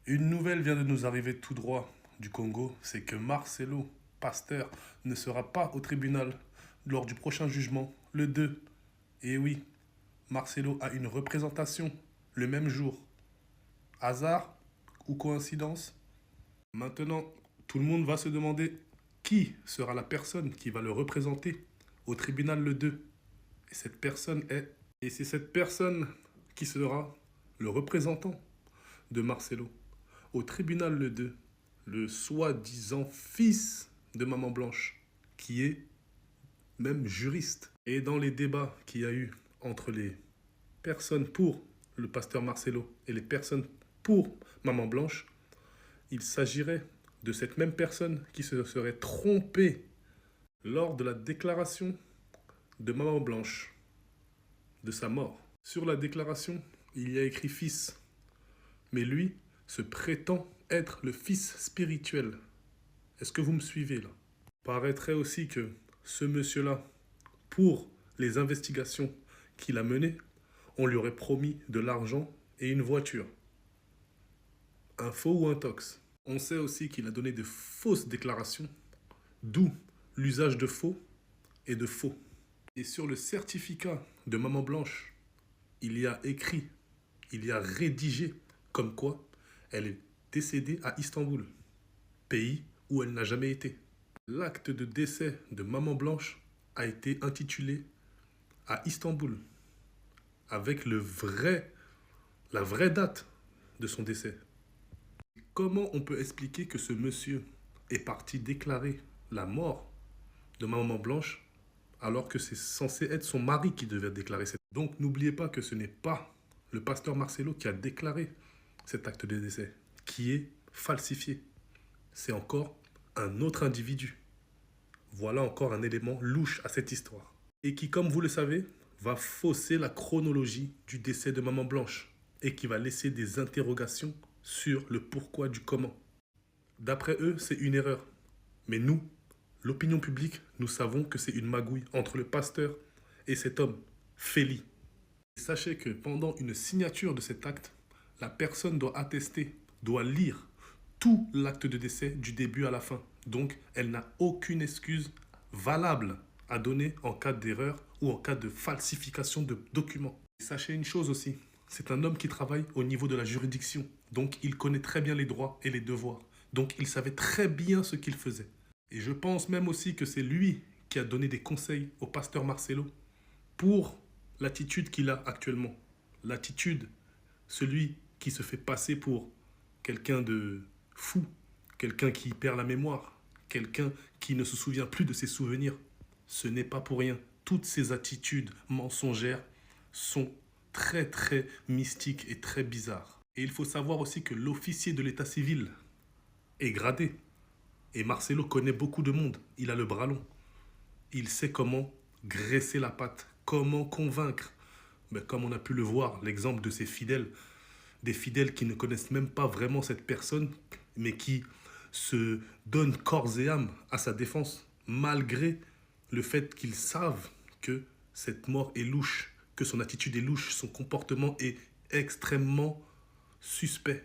Une nouvelle vient de nous arriver tout droit du Congo, c'est que Marcelo Pasteur ne sera pas au tribunal lors du prochain jugement, le 2. Et oui, Marcelo a une représentation le même jour. Hasard ou coïncidence? Maintenant, tout le monde va se demander qui sera la personne qui va le représenter au tribunal le 2. Et cette personne est... Et c'est cette personne qui sera le représentant de Marcelo au tribunal le 2, le soi-disant fils de Maman Blanche, qui est même juriste. Et dans les débats qu'il y a eu entre les personnes pour le pasteur Marcelo et les personnes pour Maman Blanche, il s'agirait de cette même personne qui se serait trompée lors de la déclaration de Maman Blanche, de sa mort. Sur la déclaration, il y a écrit fils, mais lui se prétend être le fils spirituel. Est-ce que vous me suivez là? Paraîtrait aussi que ce monsieur-là, pour les investigations qu'il a menées, on lui aurait promis de l'argent et une voiture. Un faux ou un tox? On sait aussi qu'il a donné de fausses déclarations, d'où l'usage de faux et de faux. Et sur le certificat de Maman Blanche, il y a écrit, il y a rédigé comme quoi elle est décédée à Istanbul, pays où elle n'a jamais été. L'acte de décès de Maman Blanche a été intitulé à Istanbul, avec la vraie date de son décès. Comment on peut expliquer que ce monsieur est parti déclarer la mort de Maman Blanche alors que c'est censé être son mari qui devait déclarer cette... Donc n'oubliez pas que ce n'est pas le pasteur Marcelo qui a déclaré cet acte de décès, qui est falsifié. C'est encore un autre individu. Voilà encore un élément louche à cette histoire. Et qui, comme vous le savez, va fausser la chronologie du décès de Maman Blanche et qui va laisser des interrogations sur le pourquoi du comment. D'après eux, c'est une erreur. Mais nous, l'opinion publique, nous savons que c'est une magouille entre le pasteur et cet homme, Feli. Sachez que pendant une signature de cet acte, la personne doit attester, doit lire tout l'acte de décès du début à la fin. Donc, elle n'a aucune excuse valable à donner en cas d'erreur ou en cas de falsification de documents. Sachez une chose aussi, c'est un homme qui travaille au niveau de la juridiction. Donc, il connaît très bien les droits et les devoirs. Donc, il savait très bien ce qu'il faisait. Et je pense même aussi que c'est lui qui a donné des conseils au pasteur Marcelo pour l'attitude qu'il a actuellement. L'attitude, celui qui se fait passer pour quelqu'un de fou, quelqu'un qui perd la mémoire, quelqu'un qui ne se souvient plus de ses souvenirs. Ce n'est pas pour rien. Toutes ces attitudes mensongères sont très très mystiques et très bizarres. Et il faut savoir aussi que l'officier de l'état civil est gradé. Et Marcelo connaît beaucoup de monde. Il a le bras long. Il sait comment graisser la patte, comment convaincre. Mais comme on a pu le voir, l'exemple de ses fidèles, des fidèles qui ne connaissent même pas vraiment cette personne, mais qui se donnent corps et âme à sa défense, malgré le fait qu'ils savent que cette mort est louche, que son attitude est louche, son comportement est extrêmement suspect.